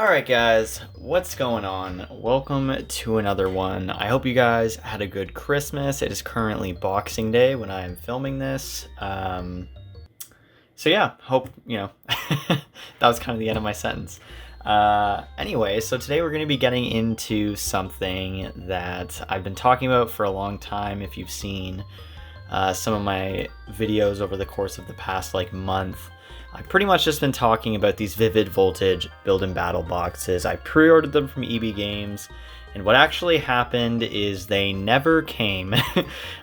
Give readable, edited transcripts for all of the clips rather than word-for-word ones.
Alright guys, what's going on? Welcome to another one. I hope you guys had a good Christmas. It is currently Boxing Day when I am filming this. So yeah, hope, that was kind of the end of my sentence. Anyway, so today we're going to be getting into something that I've been talking about for a long time. If you've seen some of my videos over the course of the past month, I've pretty much just been talking about these Vivid Voltage build and battle boxes. I pre-ordered them from EBGames, and what actually happened is they never came.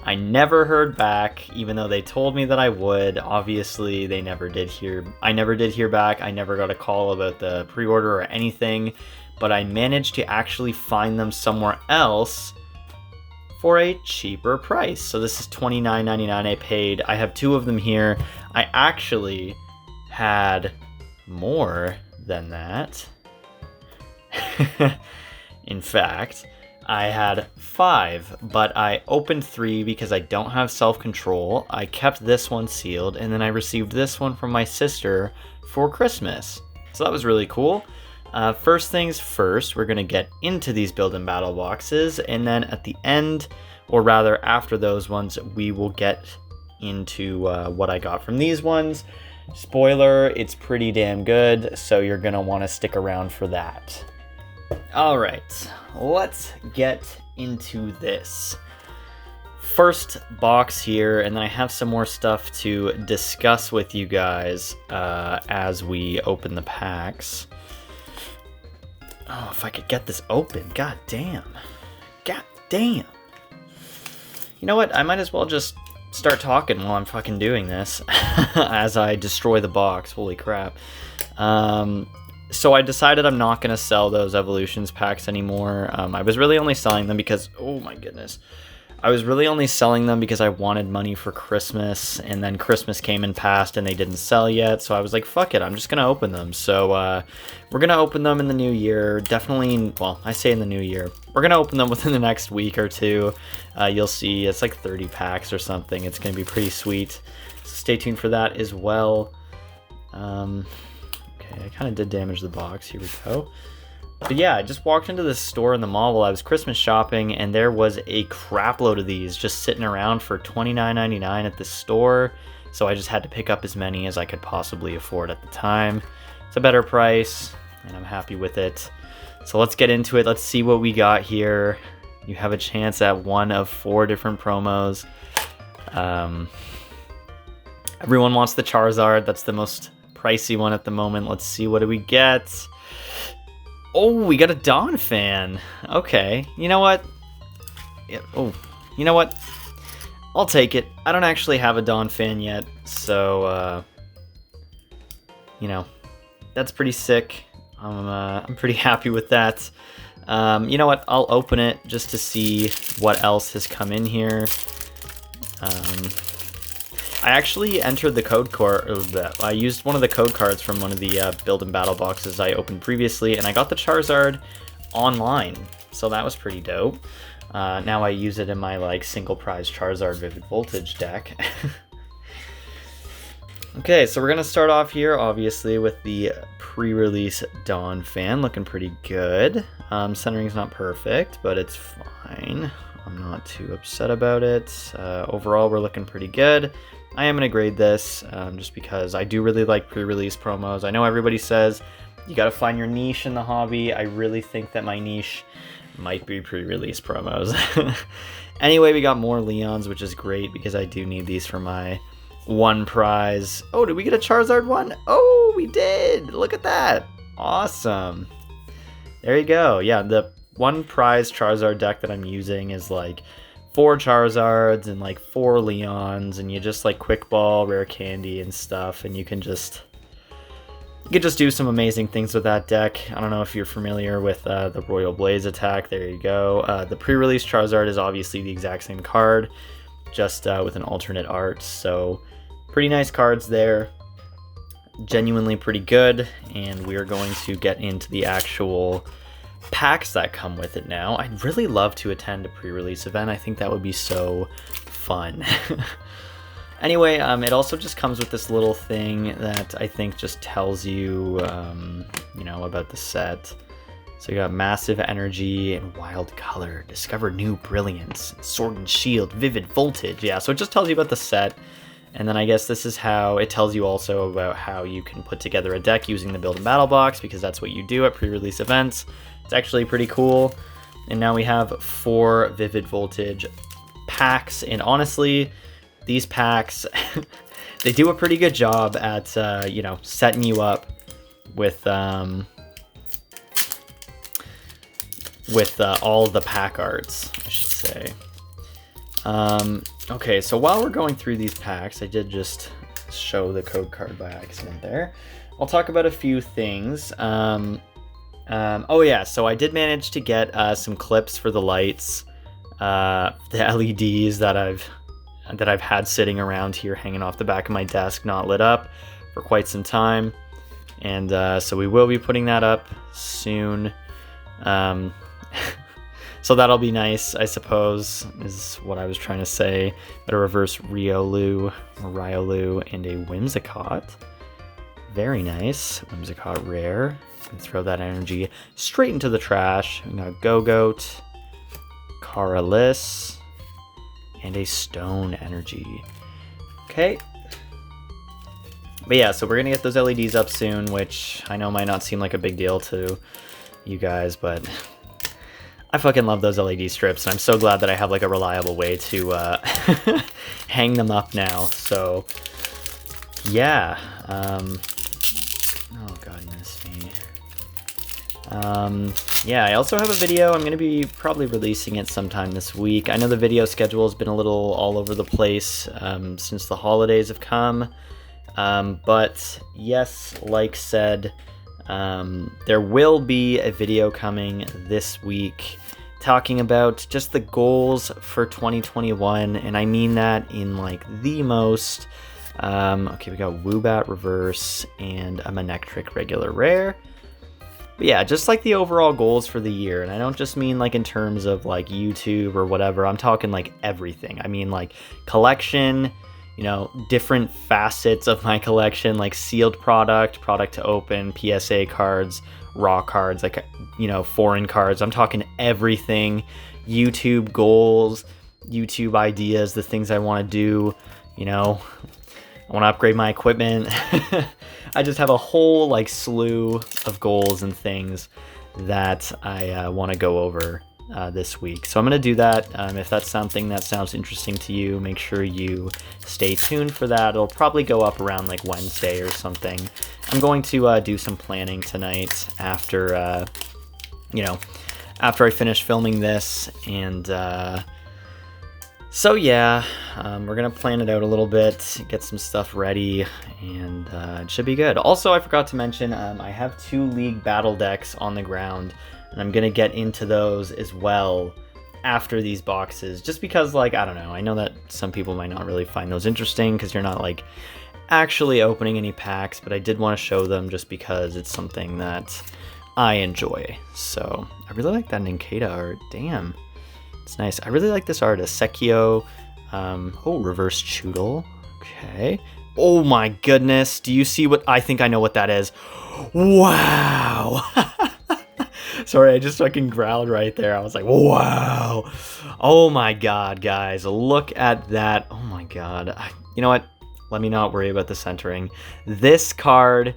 I never heard back, even though they told me that I would. Obviously, I never did hear back. I never got a call about the pre-order or anything, but I managed to actually find them somewhere else for a cheaper price. So this is $29.99 I have two of them here. I actually had more than that. In fact, I had 5, but I opened 3 because I don't have self-control. I kept this one sealed, and then I received this one from my sister for Christmas. So that was really cool. First things first, we're going to get into these build and battle boxes, and then at the end, or rather after those ones, we will get into what I got from these ones. Spoiler, it's pretty damn good, so you're going to want to stick around for that. Alright, let's get into this. First box here, and then I have some more stuff to discuss with you guys as we open the packs. Oh, if I could get this open, god damn. God damn. You know what, I might as well just start talking while I'm fucking doing this as I destroy the box. Holy crap. So I decided I'm not going to sell those Evolutions packs anymore. I was really only selling them because, oh my goodness. I was really only selling them because I wanted money for Christmas, and then Christmas came and passed and they didn't sell yet, so I was like, fuck it, I'm just going to open them. So we're going to open them in the new year. Definitely, well, I say in the new year. We're going to open them within the next week or two. You'll see it's like 30 packs or something. It's going to be pretty sweet. So stay tuned for that as well. Okay, I kind of did damage the box. Here we go. But yeah, I just walked into this store in the mall while I was Christmas shopping, and there was a crap load of these just sitting around for $29.99 at the store. So I just had to pick up as many as I could possibly afford at the time. It's a better price, and I'm happy with it. So let's get into it. Let's see what we got here. You have a chance at one of 4 different promos. Everyone wants the Charizard. That's the most pricey one at the moment. Let's see, what do we get? Oh, we got a Dawn fan. Okay, you know what? Yeah, oh, you know what? I'll take it. I don't actually have a Dawn fan yet, so that's pretty sick. I'm pretty happy with that. You know what? I'll open it just to see what else has come in here. I actually entered the code card. I used one of the code cards from one of the build and battle boxes I opened previously, and I got the Charizard online, so that was pretty dope. Now I use it in my single prize Charizard Vivid Voltage deck. Okay, so we're gonna start off here, obviously, with the pre-release Dawn fan, looking pretty good. Centering's not perfect, but it's fine. I'm not too upset about it. Overall, we're looking pretty good. I am going to grade this just because I do really like pre-release promos. I know everybody says you got to find your niche in the hobby. I really think that my niche might be pre-release promos. Anyway, we got more Leons, which is great because I do need these for my one prize. Oh, did we get a Charizard one? Oh, we did. Look at that. Awesome. There you go. Yeah, the one prize Charizard deck that I'm using is 4 Charizards and 4 Leons, and you just quick ball, rare candy and stuff, and you can just do some amazing things with that deck. I don't know if you're familiar with the Royal Blaze attack. There you go. The pre-release Charizard is obviously the exact same card, just with an alternate art. So pretty nice cards there. Genuinely pretty good, and we are going to get into the actual packs that come with it now. I'd really love to attend a pre-release event. I think that would be so fun. Anyway, it also just comes with this little thing that I think just tells you, you know, about the set. So you got massive energy and wild color, discover new brilliance, sword and shield, vivid voltage. Yeah, so it just tells you about the set. And then I guess this is how it tells you also about how you can put together a deck using the build and battle box, because that's what you do at pre-release events. It's actually pretty cool. And now we have 4 vivid voltage packs, and honestly, these packs, they do a pretty good job at, you know, setting you up with all the pack arts, I should say. Okay, so while we're going through these packs, I did just show the code card by accident there. I'll talk about a few things. Oh yeah, so I did manage to get some clips for the lights, the LEDs that I've had sitting around here hanging off the back of my desk, not lit up for quite some time. And so we will be putting that up soon. So that'll be nice, I suppose, is what I was trying to say. Got a reverse Riolu, and a Whimsicott. Very nice. Whimsicott rare. You can throw that energy straight into the trash. We got Go-Goat, Prerelease, and a Stone energy. Okay. But yeah, so we're going to get those LEDs up soon, which I know might not seem like a big deal to you guys, but I fucking love those LED strips, and I'm so glad that I have like a reliable way to hang them up now. So yeah, oh goodness me. Yeah, I also have a video. I'm going to be probably releasing it sometime this week. I know the video schedule has been a little all over the place since the holidays have come. But yes, like said, there will be a video coming this week talking about just the goals for 2021, and I mean that in like the most. Okay, we got Woobat reverse and a Manectric regular rare. But yeah, just like the overall goals for the year, and I don't just mean like in terms of like YouTube or whatever, I'm talking like everything. I mean like collection, you know, different facets of my collection, like sealed product to open, PSA cards, raw cards, like, you know, foreign cards. I'm talking everything. YouTube goals, YouTube ideas, the things I want to do, you know. I want to upgrade my equipment. I just have a whole like slew of goals and things that I want to go over this week. So I'm going to do that. If that's something that sounds interesting to you, make sure you stay tuned for that. It'll probably go up around like Wednesday or something. I'm going to do some planning tonight after, you know, after I finish filming this. And so yeah, we're going to plan it out a little bit, get some stuff ready, and it should be good. Also, I forgot to mention, I have 2 League battle decks on the ground, and I'm going to get into those as well after these boxes, just because, like, I don't know, I know that some people might not really find those interesting because you're not, like, actually opening any packs, but I did want to show them just because it's something that I enjoy. So, I really like that Ninkata art. Damn. It's nice. I really like this artist. Sekio. Oh, reverse Choodle. Okay. Oh my goodness. Do you see what? I think I know what that is. Wow. Sorry, I just fucking growled right there. I was like, wow. Oh my god, guys. Look at that. Oh my god. You know what? Let me not worry about the centering. This card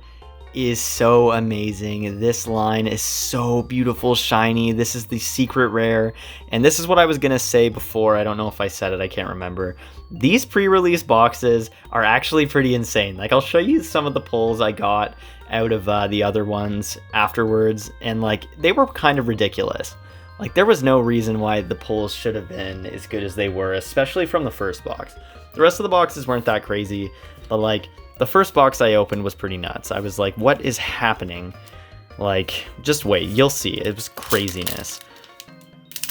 is so amazing. This line is so beautiful, shiny. This is the secret rare, and this is what I was gonna say before. I don't know if I said it, I can't remember. These pre-release boxes are actually pretty insane. Like, I'll show you some of the pulls I got out of the other ones afterwards, and like, they were kind of ridiculous. Like, there was no reason why the pulls should have been as good as they were, especially from the first box. The rest of the boxes weren't that crazy, but like, the first box I opened was pretty nuts. I was like, what is happening? Like, just wait, you'll see. It was craziness.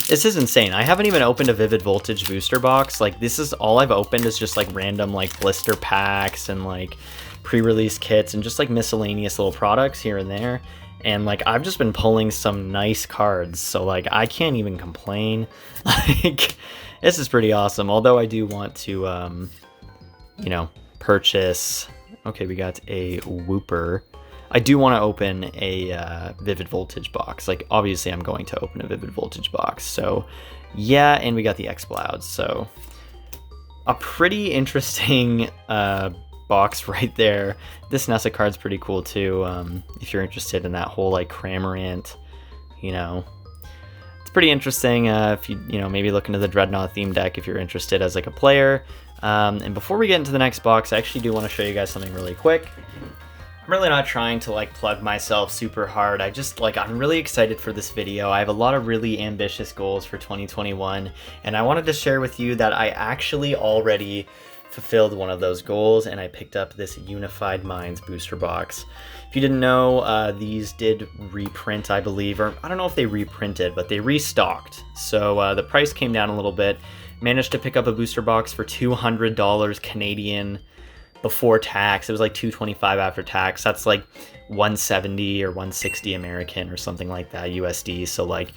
This is insane. I haven't even opened a Vivid Voltage booster box. Like, this is all I've opened is just like random like blister packs and like pre-release kits and just like miscellaneous little products here and there. And like, I've just been pulling some nice cards. So like, I can't even complain. Like, this is pretty awesome. Although I do want to, you know, purchase. Okay, we got a Whooper. I do want to open a Vivid Voltage box. Like, obviously, I'm going to open a Vivid Voltage box. So, yeah, and we got the X-Clouds. So, a pretty interesting box right there. This Nessa card's pretty cool, too. If you're interested in that whole, like, Cramorant, you know. It's pretty interesting if you know, maybe look into the Dreadnought theme deck if you're interested as, like, a player. And before we get into the next box, I actually do want to show you guys something really quick. I'm really not trying to like plug myself super hard. I'm really excited for this video. I have a lot of really ambitious goals for 2021, and I wanted to share with you that I actually already fulfilled one of those goals, and I picked up this Unified Minds booster box. If you didn't know, these did reprint, I believe, or I don't know if they reprinted, but they restocked. So the price came down a little bit. Managed to pick up a booster box for $200 Canadian before tax. It was like $225 after tax. That's like $170 or $160 American or something like that USD. So like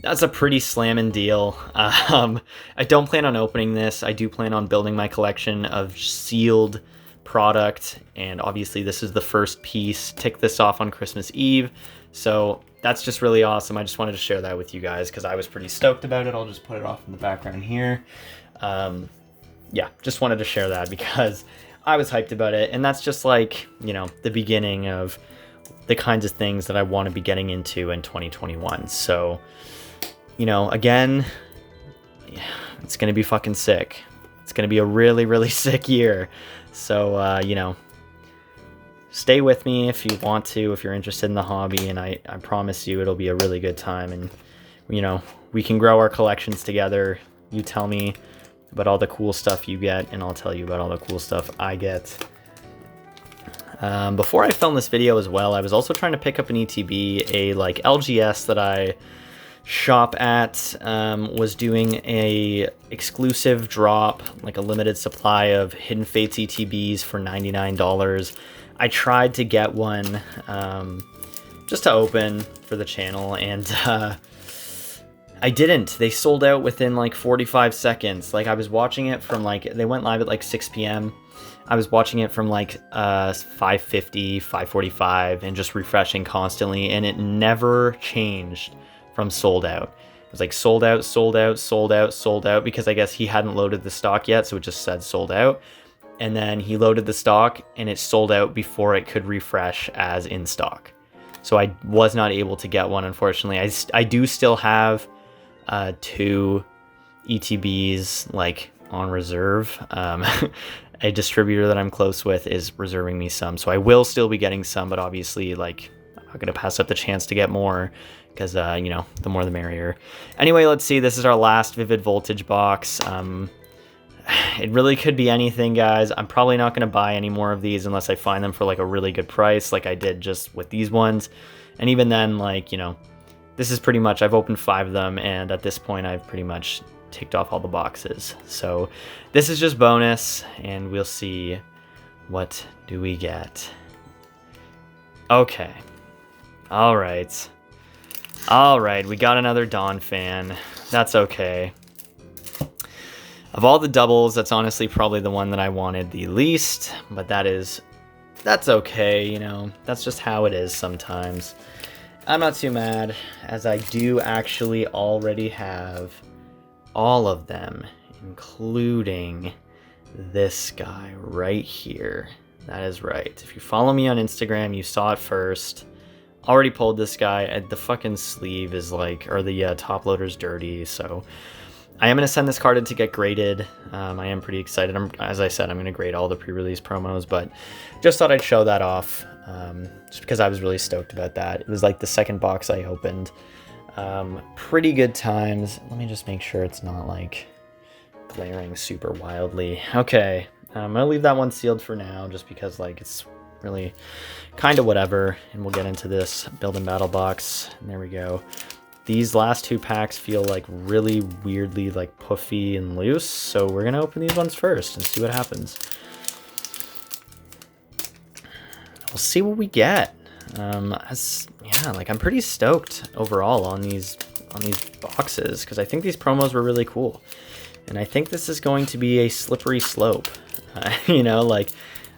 that's a pretty slamming deal. I don't plan on opening this. I do plan on building my collection of sealed product, and obviously this is the first piece. Tick this off on Christmas Eve. So that's just really awesome. I just wanted to share that with you guys because I was pretty stoked about it. I'll just put it off in the background here. Yeah, just wanted to share that because I was hyped about it, and that's just like, you know, the beginning of the kinds of things that I want to be getting into in 2021. So, you know, again, yeah, it's going to be fucking sick. It's going to be a really, really sick year. So, you know, stay with me if you want to, if you're interested in the hobby, and I promise you it'll be a really good time, and, you know, we can grow our collections together. You tell me about all the cool stuff you get, and I'll tell you about all the cool stuff I get. Before I filmed this video as well, I was also trying to pick up an ETB. A like LGS that I shop at was doing a exclusive drop, like a limited supply of Hidden Fates ETBs for $99. I tried to get one just to open for the channel, and I didn't. They sold out within like 45 seconds. Like I was watching it from like, they went live at like 6 p.m. I was watching it from like 5:50, 5:45 and just refreshing constantly, and it never changed from sold out. It was like sold out, sold out, sold out, sold out, because I guess he hadn't loaded the stock yet, so it just said sold out. And then he loaded the stock and it sold out before it could refresh as in stock. So I was not able to get one, unfortunately. I do still have 2 ETBs like on reserve. A distributor that I'm close with is reserving me some, so I will still be getting some, but obviously like I'm not gonna pass up the chance to get more because you know, the more the merrier. Anyway, let's see, this is our last Vivid Voltage box. It really could be anything, guys. I'm probably not gonna buy any more of these unless I find them for like a really good price, like I did just with these ones. And even then, like, you know, this is pretty much, I've opened 5 of them, and at this point I've pretty much ticked off all the boxes. So this is just bonus, and we'll see what do we get. Okay. All right, we got another Dawn fan. That's okay. Of all the doubles, that's honestly probably the one that I wanted the least, but that's okay, you know, that's just how it is sometimes. I'm not too mad, as I do actually already have all of them, including this guy right here. That is right. If you follow me on Instagram, you saw it first. Already pulled this guy. The fucking sleeve is like, or the top loader's dirty, so I am going to send this card in to get graded. I am pretty excited. As I said, I'm going to grade all the pre-release promos, but just thought I'd show that off, just because I was really stoked about that. It was like the second box I opened. Pretty good times. Let me just make sure it's not like glaring super wildly. Okay, I'm going to leave that one sealed for now, just because like it's really kind of whatever, and we'll get into this build and battle box. And there we go. These last 2 packs feel like really weirdly like puffy and loose, so we're gonna open these ones first and see what happens. We'll see what we get. Yeah, like I'm pretty stoked overall on these boxes, because I think these promos were really cool, and I think this is going to be a slippery slope. You know, like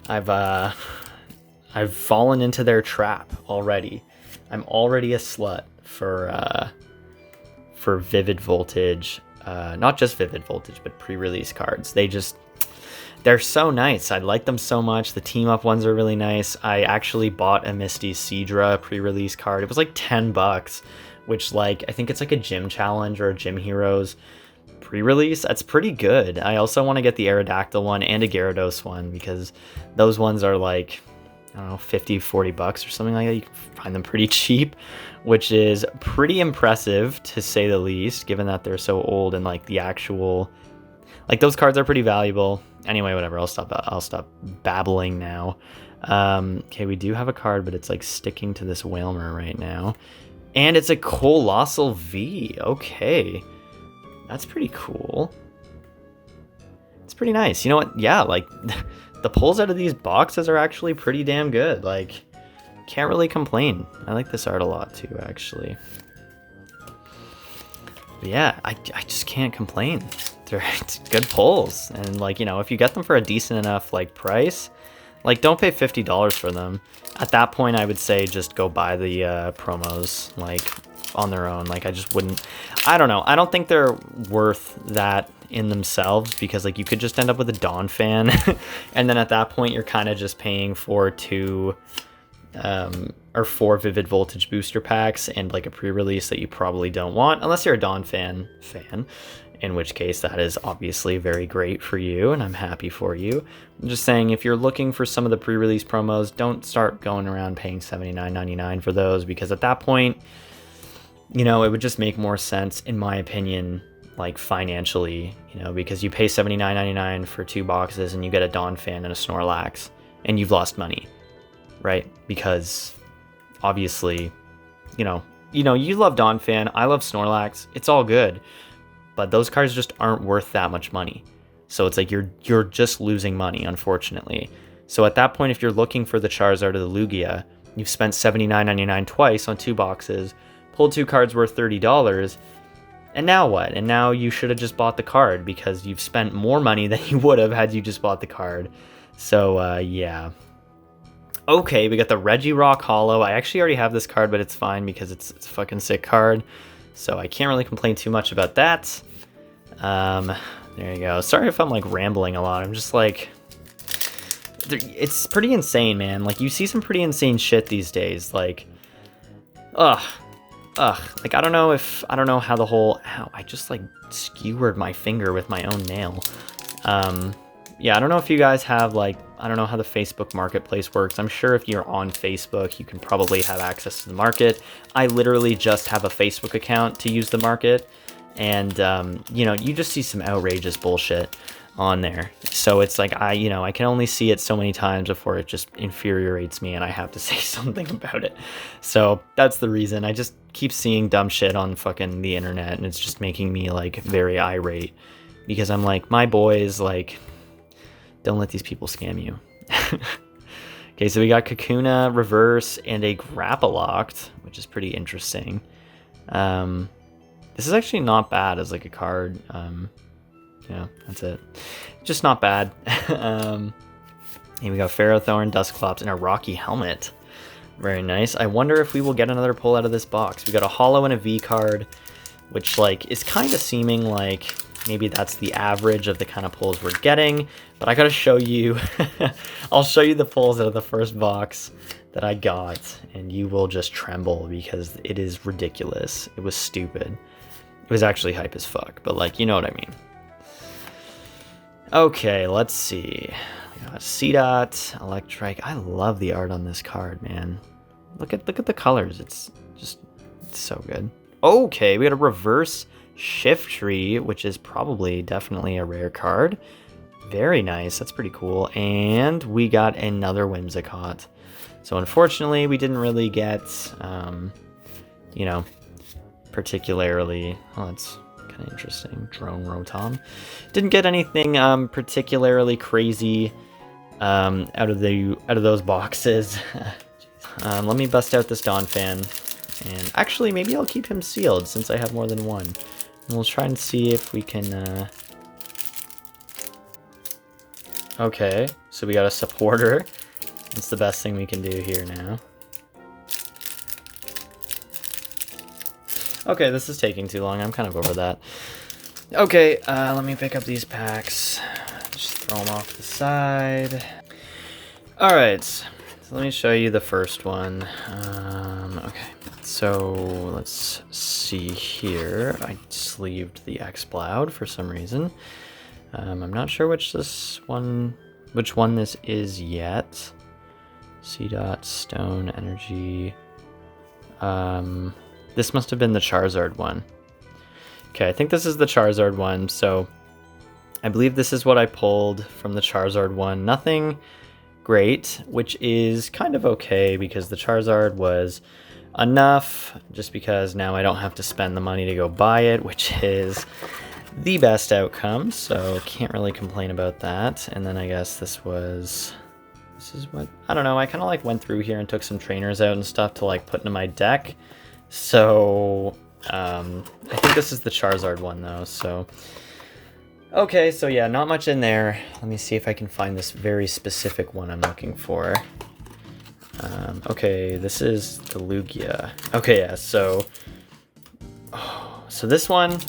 I've fallen into their trap already. I'm already a slut for Vivid Voltage, not just Vivid Voltage, but pre-release cards. They're so nice. I like them so much. The team up ones are really nice. I actually bought a Misty Seadra pre-release card. It was like $10, which like I think it's like a gym challenge or a Gym Heroes pre-release. That's pretty good. I also want to get the Aerodactyl one and a Gyarados one because those ones are like, I don't know, 50, 40 bucks or something like that. You can find them pretty cheap, which is pretty impressive to say the least, given that they're so old and like the actual, like those cards are pretty valuable. Anyway, whatever. I'll stop babbling now. Okay, we do have a card, but it's like sticking to this Whalmer right now, and it's a Colossal V. Okay, that's pretty cool. It's pretty nice. You know what? Yeah, like the pulls out of these boxes are actually pretty damn good. Like, can't really complain. I like this art a lot too, actually. But yeah, I just can't complain. They're good pulls, and like, you know, if you get them for a decent enough like price, like don't pay $50 for them. At that point, I would say just go buy the promos like on their own. Like I just wouldn't. I don't know. I don't think they're worth that in themselves because like you could just end up with a Dawn fan, and then at that point you're kind of just paying for two or 4 Vivid Voltage booster packs and like a pre-release that you probably don't want unless you're a Dawn fan, in which case that is obviously very great for you and I'm happy for you. I'm just saying, if you're looking for some of the pre-release promos, don't start going around paying $79.99 for those, because at that point, you know, it would just make more sense in my opinion, like financially, you know, because you pay $79.99 for 2 boxes and you get a Dawn fan and a Snorlax and you've lost money, right? Because obviously, you love Dawn fan, I love Snorlax, it's all good, but those cards just aren't worth that much money. So it's like you're just losing money, unfortunately. So at that point, if you're looking for the Charizard or the Lugia, you've spent $79.99 twice on 2 boxes, pulled 2 cards worth $30, and now what? And now you should have just bought the card because you've spent more money than you would have had you just bought the card. So yeah. Okay, we got the Regirock Holo. I actually already have this card, but it's fine because it's a fucking sick card. So I can't really complain too much about that. There you go. Sorry if I'm like rambling a lot. I'm just like, it's pretty insane, man. Like you see some pretty insane shit these days. Like, like I don't know how the whole, ow, I just like skewered my finger with my own nail. Yeah, I don't know if you guys have like, I don't know how the Facebook marketplace works. I'm sure if you're on Facebook, you can probably have access to the market. I literally just have a Facebook account to use the market. And, you know, you just see some outrageous bullshit on there. So it's like, I can only see it so many times before it just infuriates me and I have to say something about it. So that's the reason. I just keep seeing dumb shit on fucking the internet and it's just making me like very irate because I'm like, my boys, like, don't let these people scam you. Okay, so we got Kakuna, Reverse, and a Grappalocked, which is pretty interesting. This is actually not bad as like a card. Yeah, that's it. Just not bad. And we got Ferrothorn, Dusclops, and a Rocky Helmet. Very nice. I wonder if we will get another pull out of this box. We got a Holo and a V card, which like is kind of seeming like maybe that's the average of the kind of pulls we're getting, but I gotta show you. I'll show you the pulls out of the first box that I got, and you will just tremble because it is ridiculous. It was stupid. It was actually hype as fuck, but like, you know what I mean. Okay, let's see. We got C-Dot, Electrike. I love the art on this card, man. Look at the colors. It's so good. Okay, we got a Reverse Shiftry, which is probably definitely a rare card. Very nice. That's pretty cool. And we got another Whimsicott. So unfortunately, we didn't really get, you know, particularly. Oh, that's kind of interesting. Drone Rotom. Didn't get anything particularly crazy out of those boxes. Let me bust out this Dawn fan, and actually maybe I'll keep him sealed since I have more than one. And we'll try and see if we can Okay, so we got a supporter. That's the best thing we can do here now. Okay, this is taking too long. I'm kind of over that. Okay, let me pick up these packs. Just throw them off the side. All right, so let me show you the first one. Okay, so let's see here. I sleeved the X-Cloud for some reason. I'm not sure which one this is yet. C-Dot, Stone, Energy. This must have been the Charizard one. Okay, I think this is the Charizard one, so I believe this is what I pulled from the Charizard one. Nothing great, which is kind of okay because the Charizard was enough, just because now I don't have to spend the money to go buy it, which is the best outcome, so can't really complain about that. And then I guess this is what, I don't know, I kind of like went through here and took some trainers out and stuff to like put into my deck. So I think this is the Charizard one though, so okay, so yeah, not much in there. Let me see if I can find this very specific one I'm looking for. Okay, this is the Lugia. Okay, yeah, so this one,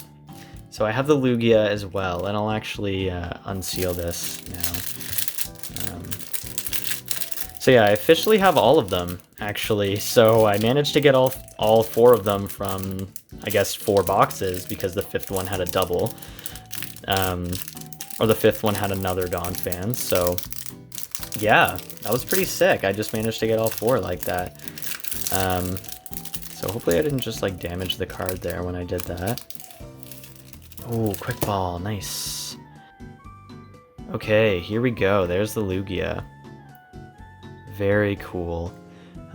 so I have the Lugia as well, and I'll actually unseal this now. So yeah, I officially have all of them, actually. So I managed to get all 4 of them from, I guess, 4 boxes, because the 5th one had a double. Or the 5th one had another Donphan, so yeah, that was pretty sick. I just managed to get all 4 like that. So hopefully I didn't just like damage the card there when I did that. Oh, quick ball, nice. Okay, here we go. There's the Lugia. Very cool.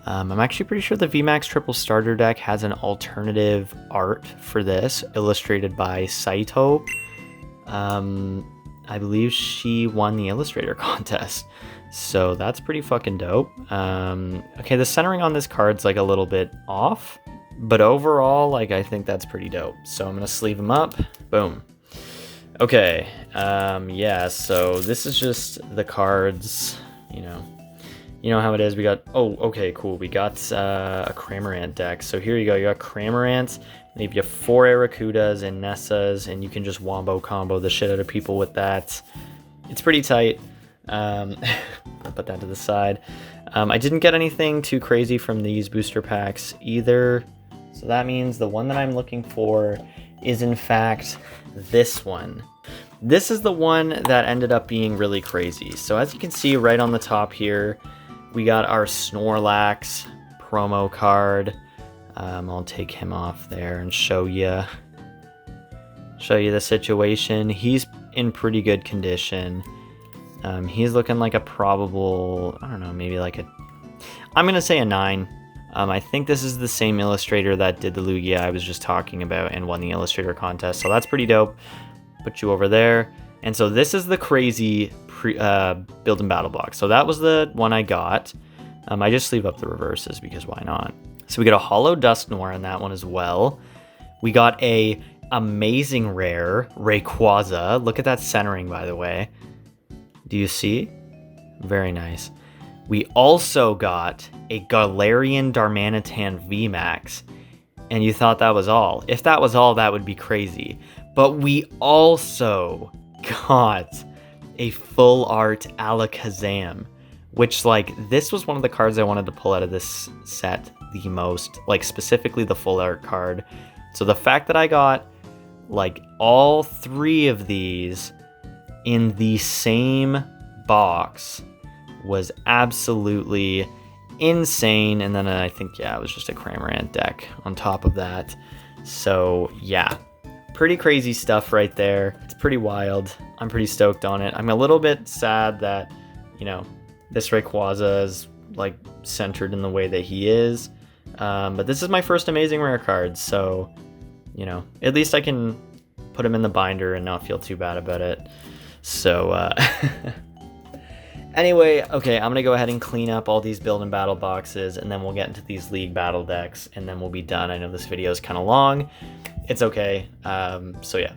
I'm actually pretty sure the VMAX Triple Starter deck has an alternative art for this, illustrated by Saito. I believe she won the Illustrator contest, so that's pretty fucking dope. Okay, the centering on this card's like a little bit off, but overall, like, I think that's pretty dope. So I'm gonna sleeve them up. Boom. Okay, yeah, so this is just the cards, you know how it is. We got, oh, okay, cool. We got a Cramorant deck. So here you go. You got Cramorant. Maybe you have 4 Arracudas and Nessas, and you can just wombo combo the shit out of people with that. It's pretty tight. I'll put that to the side. I didn't get anything too crazy from these booster packs either. So that means the one that I'm looking for is in fact this one. This is the one that ended up being really crazy. So as you can see right on the top here, we got our Snorlax promo card. I'll take him off there and show you the situation. He's in pretty good condition. He's looking like a probable, I don't know, maybe like I'm gonna say a 9. I think this is the same illustrator that did the Lugia I was just talking about and won the Illustrator contest, so that's pretty dope. Put you over there. And so this is the crazy build and battle box. So that was the one I got. I just sleeve up the reverses because why not? So we got a Hollow Dusknoir in that one as well. We got a amazing rare Rayquaza. Look at that centering, by the way. Do you see? Very nice. We also got a Galarian Darmanitan VMAX. And you thought that was all. If that was all, that would be crazy. But we also got a full art Alakazam, which, like, this was one of the cards I wanted to pull out of this set the most, like, specifically the full art card. So the fact that I got, like, all 3 of these in the same box was absolutely insane. And then I think, yeah, it was just a Cramorant deck on top of that. So yeah, pretty crazy stuff right there. It's pretty wild. I'm pretty stoked on it. I'm a little bit sad that, this Rayquaza is like centered in the way that he is. But this is my first amazing rare card, so at least I can put him in the binder and not feel too bad about it. So anyway, okay, I'm gonna go ahead and clean up all these build and battle boxes, and then we'll get into these league battle decks, and then we'll be done. I know this video is kind of long. It's okay. So yeah.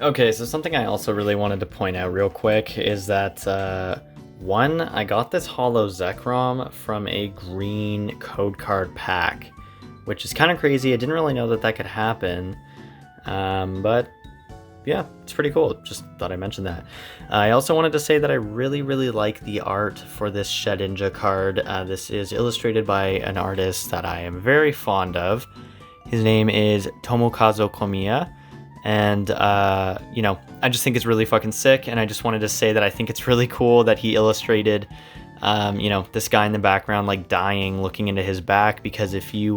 Okay, so something I also really wanted to point out real quick is that, one, I got this Holo Zekrom from a green code card pack, which is kind of crazy. I didn't really know that that could happen, but yeah, it's pretty cool. Just thought I mentioned that. I also wanted to say that I really, really like the art for this Shedinja card. This is illustrated by an artist that I am very fond of. His name is Tomokazu Komiya. And, you know, I just think it's really fucking sick. And I just wanted to say that I think it's really cool that he illustrated, you know, this guy in the background, like dying, looking into his back. Because if you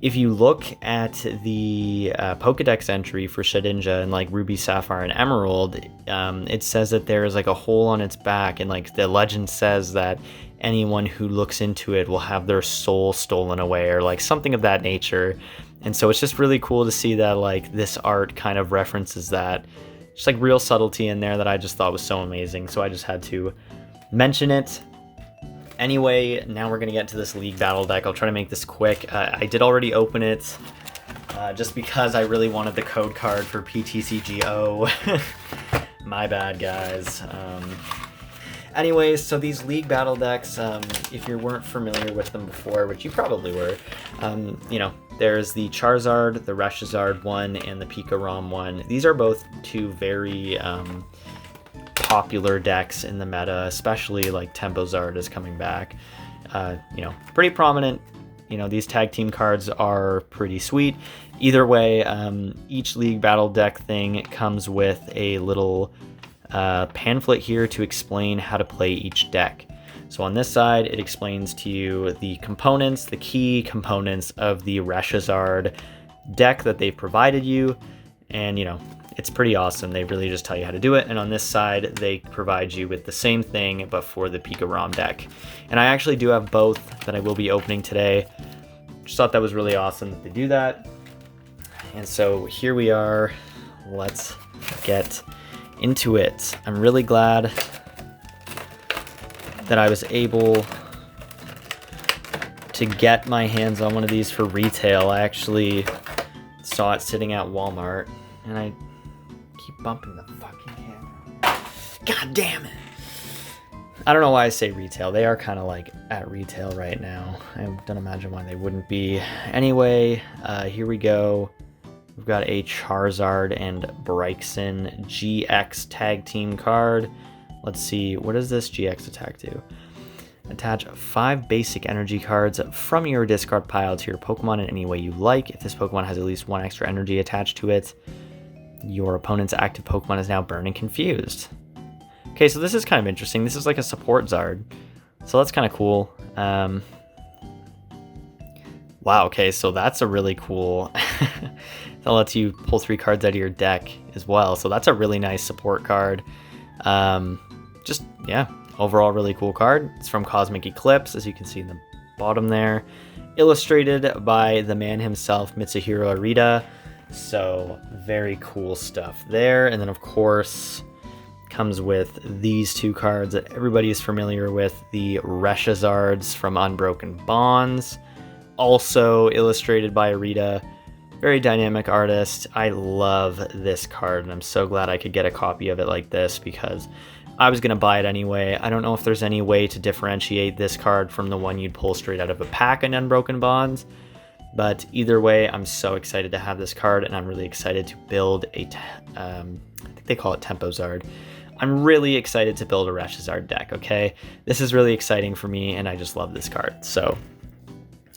look at the Pokedex entry for Shedinja and like Ruby, Sapphire, and Emerald, it says that there is like a hole on its back. And like the legend says that anyone who looks into it will have their soul stolen away or like something of that nature. And so it's just really cool to see that like this art kind of references that. Just like real subtlety in there that I just thought was so amazing. So I just had to mention it. Anyway, now we're going to get to this League Battle deck. I'll try to make this quick. I did already open it just because I really wanted the code card for PTCGO. My bad, guys. Anyways, so these League Battle decks, if you weren't familiar with them before, which you probably were, you know, there's the Charizard, the ReshiZard one, and the PikaRom one. These are both two very popular decks in the meta, especially like Tempozard is coming back. You know, pretty prominent. You know, these tag team cards are pretty sweet. Either way, each League Battle deck thing comes with a little pamphlet here to explain how to play each deck. So on this side, it explains to you the components, the key components of the ReshiZard deck that they've provided you. And, you know, it's pretty awesome. They really just tell you how to do it. And on this side, they provide you with the same thing, but for the PikaRom deck. And I actually do have both that I will be opening today. Just thought that was really awesome that they do that. And so here we are. Let's get into it. I'm really glad that I was able to get my hands on one of these for retail. I actually saw it sitting at Walmart, and I keep bumping the fucking camera. God damn it. I don't know why I say retail. They are kind of like at retail right now. I don't imagine why they wouldn't be. Anyway, here we go. We've got a Charizard and Bryson GX tag team card. Let's see, what does this GX attack do? Attach 5 basic energy cards from your discard pile to your Pokemon in any way you like. If this Pokemon has at least 1 extra energy attached to it, your opponent's active Pokemon is now burned and confused. Okay, so this is kind of interesting. This is like a support Zard. So that's kind of cool. Wow, okay, so that's a really cool... that lets you pull 3 cards out of your deck as well. So that's a really nice support card. Just, yeah, overall really cool card. It's from Cosmic Eclipse, as you can see in the bottom there. Illustrated by the man himself, Mitsuhiro Arita. So very cool stuff there. And then, of course, comes with these 2 cards that everybody is familiar with. The ReshiZards from Unbroken Bonds. Also illustrated by Arita. Very dynamic artist. I love this card, and I'm so glad I could get a copy of it like this because I was going to buy it anyway. I don't know if there's any way to differentiate this card from the one you'd pull straight out of a pack in Unbroken Bonds, but either way, I'm so excited to have this card, and I'm really excited to build a, I think they call it Tempozard. I'm really excited to build a ReshiZard deck, okay? This is really exciting for me, and I just love this card. So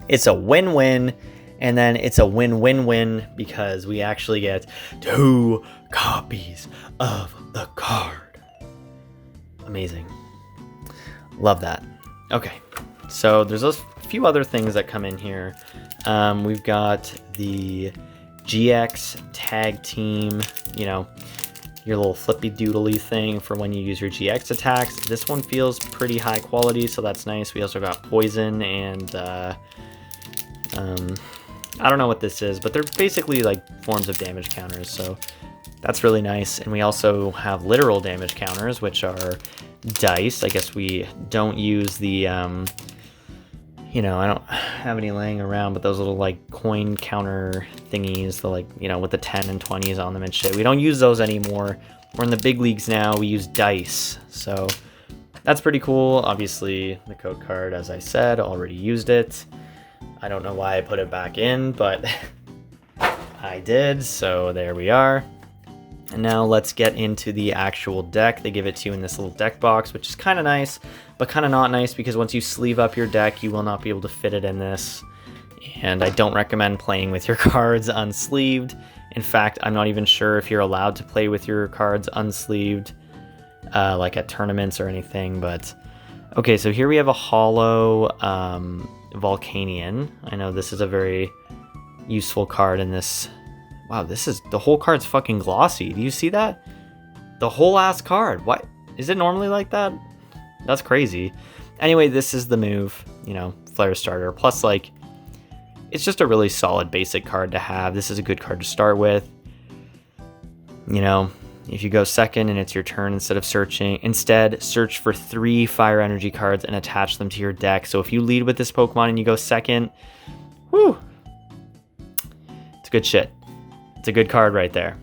it's a win-win. And then it's a win-win-win because we actually get 2 copies of the card. Amazing. Love that. Okay, so there's a few other things that come in here. We've got the GX tag team, you know, your little flippy doodly thing for when you use your GX attacks. This one feels pretty high quality, so that's nice. We also got poison and I don't know what this is, but they're basically like forms of damage counters, so that's really nice. And we also have literal damage counters, which are dice. I guess we don't use the, you know, I don't have any laying around, but those little like coin counter thingies, the like, you know, with the 10 and 20s on them and shit. We don't use those anymore. We're in the big leagues now. We use dice. So that's pretty cool. Obviously, the code card, as I said, already used it. I don't know why I put it back in, but I did. So there we are. And now let's get into the actual deck. They give it to you in this little deck box, which is kind of nice, but kind of not nice because once you sleeve up your deck, you will not be able to fit it in this. And I don't recommend playing with your cards unsleeved. In fact, I'm not even sure if you're allowed to play with your cards unsleeved, like at tournaments or anything. But okay, so here we have a hollow Volcanion. I know this is a very useful card in this. Wow, the whole card's fucking glossy. Do you see that? The whole ass card. What? Is it normally like that? That's crazy. Anyway, this is the move, you know, Flare Starter. Plus, like, it's just a really solid basic card to have. This is a good card to start with. You know, if you go second and it's your turn, instead search for 3 fire energy cards and attach them to your deck. So if you lead with this Pokemon and you go second, whoo, it's good shit. It's a good card right there.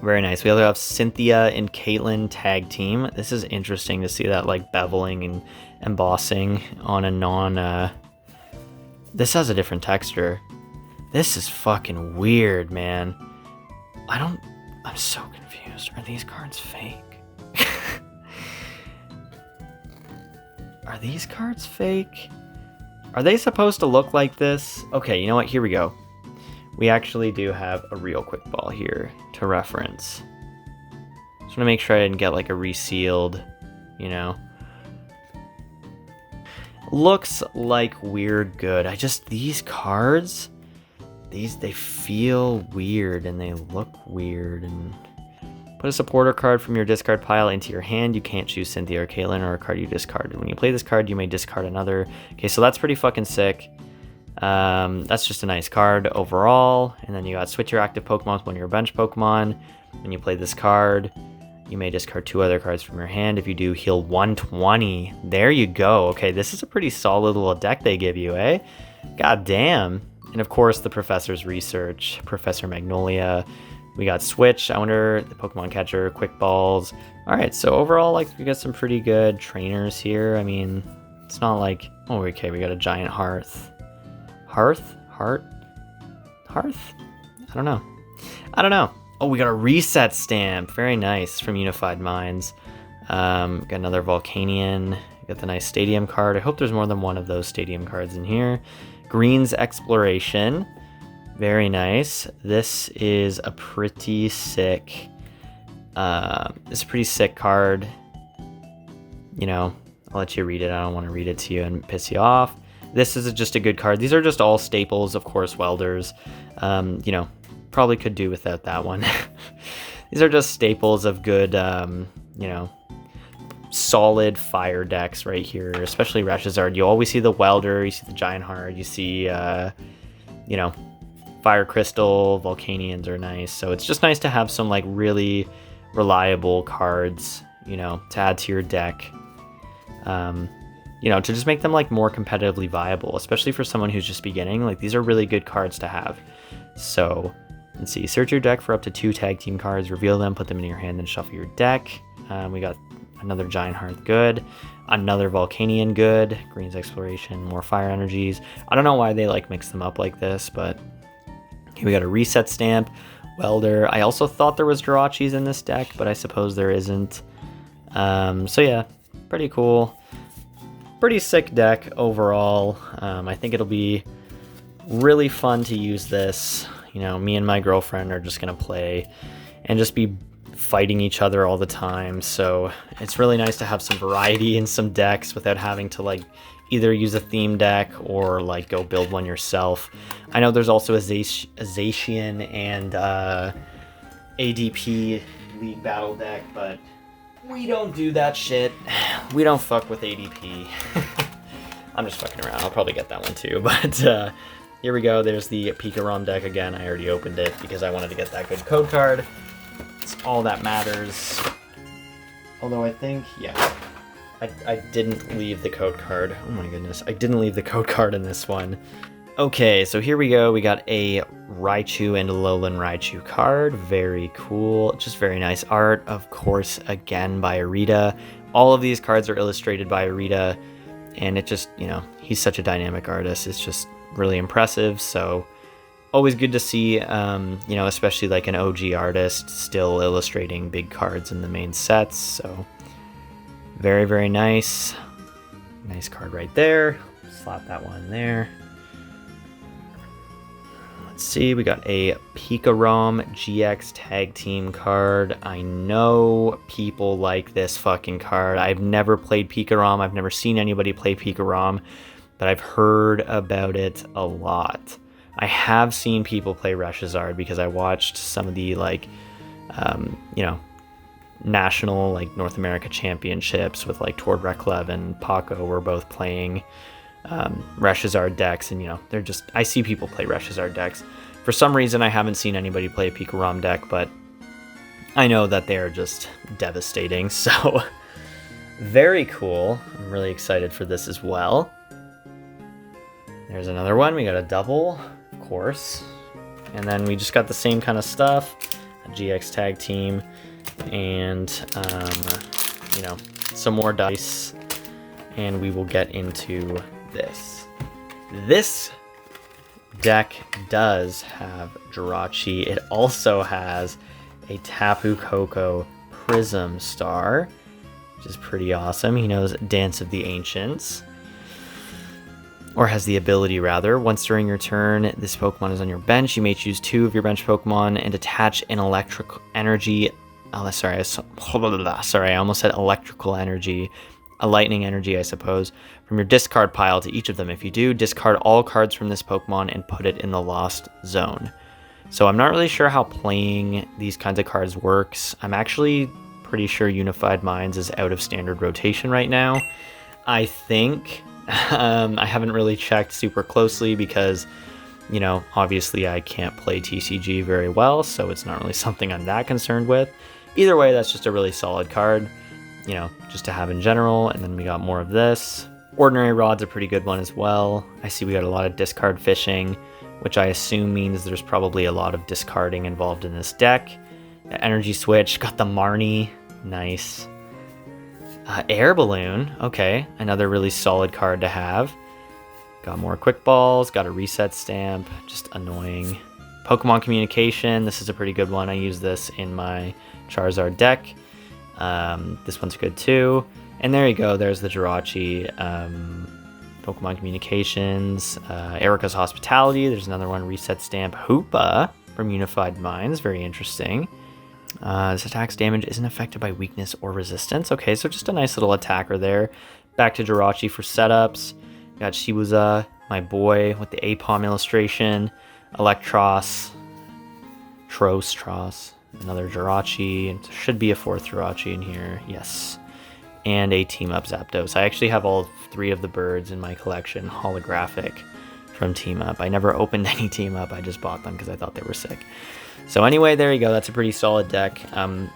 Very nice. We also have Cynthia and Caitlyn tag team. This is interesting to see that like beveling and embossing on a non... This has a different texture. This is fucking weird, man. I'm so confused. Are these cards fake? Are these cards fake? Are they supposed to look like this? Okay, you know what? Here we go. We actually do have a real quick ball here to reference. Just want to make sure I didn't get like a resealed, you know. Looks like weird good. These cards, they feel weird and they look weird. And put a supporter card from your discard pile into your hand. You can't choose Cynthia or Caitlyn or a card you discarded. When you play this card, you may discard another. Okay, so that's pretty fucking sick. That's just a nice card overall. And then you got switch your active Pokemon with one of your bench Pokemon. When you play this card, you may discard 2 other cards from your hand. If you do, heal 120. There you go. Okay, this is a pretty solid little deck they give you, eh? God damn. And of course, the Professor's Research, Professor Magnolia. We got Switch, I wonder, the Pokemon Catcher, Quick Balls. All right, so overall, like, we got some pretty good trainers here. I mean, it's not like, oh, okay, we got a giant Hearth. Hearth? I don't know. Oh, we got a reset stamp. Very nice from Unified Minds. Got another Volcanion. Got the nice Stadium card. I hope there's more than one of those Stadium cards in here. Green's Exploration. Very nice. This is a pretty sick. It's a pretty sick card. You know, I'll let you read it. I don't want to read it to you and piss you off. This is just a good card. These are just all staples, of course, welders. You know, probably could do without that one. These are just staples of good, you know, solid fire decks right here, especially ReshiZard. You always see the welder, you see the giant heart, you see, you know, fire crystal, Volcanions are nice. So it's just nice to have some like really reliable cards, you know, to add to your deck. You know, to just make them like more competitively viable, especially for someone who's just beginning. Like, these are really good cards to have. So let's see, search your deck for up to 2 tag team cards, reveal them, put them in your hand, then shuffle your deck. We got another Giant Hearth good, another Volcanion good, Green's Exploration, more fire energies. I don't know why they like mix them up like this, but here we got a reset stamp, welder. I also thought there was Jirachis in this deck, but I suppose there isn't. So yeah, pretty cool. Pretty sick deck overall. I think it'll be really fun to use this. You know, me and my girlfriend are just gonna play and just be fighting each other all the time. So it's really nice to have some variety in some decks without having to like either use a theme deck or like go build one yourself. I know there's also a Zacian and ADP League Battle deck, but we don't do that shit. We don't fuck with ADP. I'm just fucking around. I'll probably get that one too. But here we go. There's the PikaRom deck again. I already opened it because I wanted to get that good code card. It's all that matters. Although I think, yeah. I didn't leave the code card. Oh my goodness, I didn't leave the code card in this one. Okay, so here we go. We got a Raichu and Alolan Raichu card. Very cool. Just very nice art. Of course, again by Arita. All of these cards are illustrated by Arita, and it just, you know, he's such a dynamic artist. It's just really impressive. So always good to see, you know, especially like an OG artist still illustrating big cards in the main sets. So very, very nice. Nice card right there. Slap that one there. Let's see, we got a PikaRom GX Tag Team card. I know people like this fucking card. I've never played PikaRom. I've never seen anybody play PikaRom, but I've heard about it a lot. I have seen people play ReshiZard because I watched some of the, like, you know, national, like, North America championships with, like, Tord Reklev and Paco were both playing ReshiZard decks, and you know, they're just, I see people play ReshiZard decks. For some reason I haven't seen anybody play a PikaRom deck, but I know that they're just devastating. So very cool. I'm really excited for this as well. There's another one. We got a double, of course, and then we just got the same kind of stuff, a GX Tag Team, and you know, some more dice, and we will get into this deck does have Jirachi. It also has a Tapu Koko Prism Star, which is pretty awesome. He knows Dance of the Ancients, or has the ability rather. Once during your turn, this Pokemon is on your bench. You may choose 2 of your bench Pokemon and attach an electrical energy. Oh, sorry, I almost said electrical energy. A lightning energy, I suppose, from your discard pile to each of them. If you do, discard all cards from this Pokemon and put it in the Lost Zone. So I'm not really sure how playing these kinds of cards works. I'm actually pretty sure Unified Minds is out of standard rotation right now. I think. I haven't really checked super closely because, you know, obviously I can't play TCG very well, so it's not really something I'm that concerned with. Either way, that's just a really solid card, you know, just to have in general. And then we got more of this. Ordinary Rod's a pretty good one as well. I see we got a lot of discard fishing, which I assume means there's probably a lot of discarding involved in this deck. Energy Switch, got the Marnie, nice. Air Balloon, okay, another really solid card to have. Got more Quick Balls, got a Reset Stamp, just annoying. Pokemon Communication, this is a pretty good one. I use this in my Charizard deck. This one's good too. And there you go, there's the Jirachi. Pokemon Communications, Erica's Hospitality, there's another one, Reset Stamp, Hoopa from Unified Minds, very interesting. This attack's damage isn't affected by weakness or resistance. Okay, so just a nice little attacker there. Back to Jirachi for setups. Got Shibuza, my boy, with the Apom illustration. Electros, Tross, another Jirachi, and there should be a 4th Jirachi in here, yes. And a Team Up Zapdos. I actually have all 3 of the birds in my collection, holographic, from Team Up. I never opened any Team Up, I just bought them because I thought they were sick. So anyway, there you go, that's a pretty solid deck.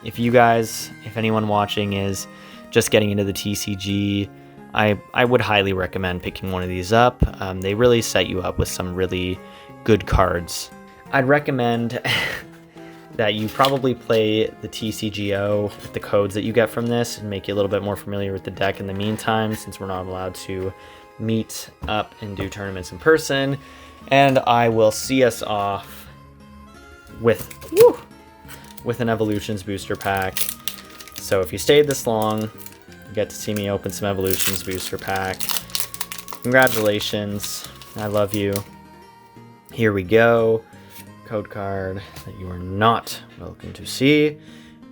If you guys, if anyone watching is just getting into the TCG, I would highly recommend picking one of these up. They really set you up with some really good cards. I'd recommend that you probably play the TCGO with the codes that you get from this and make you a little bit more familiar with the deck in the meantime, since we're not allowed to meet up and do tournaments in person. And I will see us off with an Evolutions booster pack. So if you stayed this long, you get to see me open some Evolutions booster pack. Congratulations, I love you. Here we go. Code card that you are not welcome to see.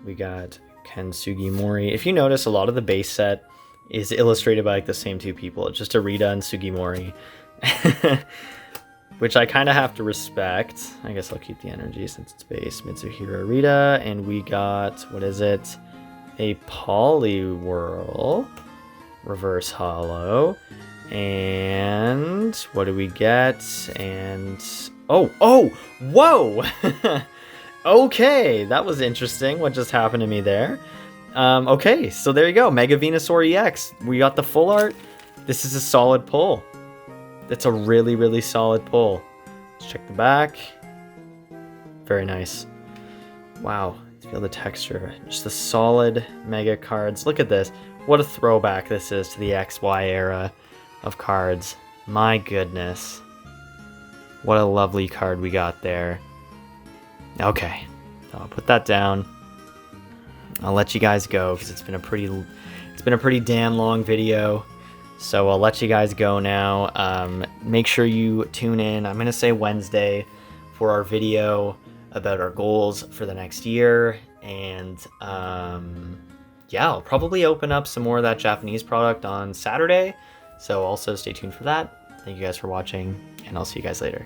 We got Ken Sugimori. If you notice, a lot of the base set is illustrated by like the same 2 people. It's just Arita and Sugimori. Which I kind of have to respect. I guess I'll keep the energy since it's base. Mitsuhiro Arita, and we got, what is it? A Poliwhirl reverse holo. And what do we get? And oh, whoa! Okay, that was interesting what just happened to me there. Okay, so there you go. Mega Venusaur EX. We got the full art. This is a solid pull. It's a really, really solid pull. Let's check the back. Very nice. Wow, feel the texture. Just the solid mega cards. Look at this. What a throwback this is to the XY era of cards. My goodness. What a lovely card we got there. Okay, I'll put that down. I'll let you guys go because it's been a pretty damn long video. So I'll let you guys go now. Make sure you tune in. I'm gonna say Wednesday for our video about our goals for the next year, and yeah, I'll probably open up some more of that Japanese product on Saturday. So also stay tuned for that. Thank you guys for watching, and I'll see you guys later.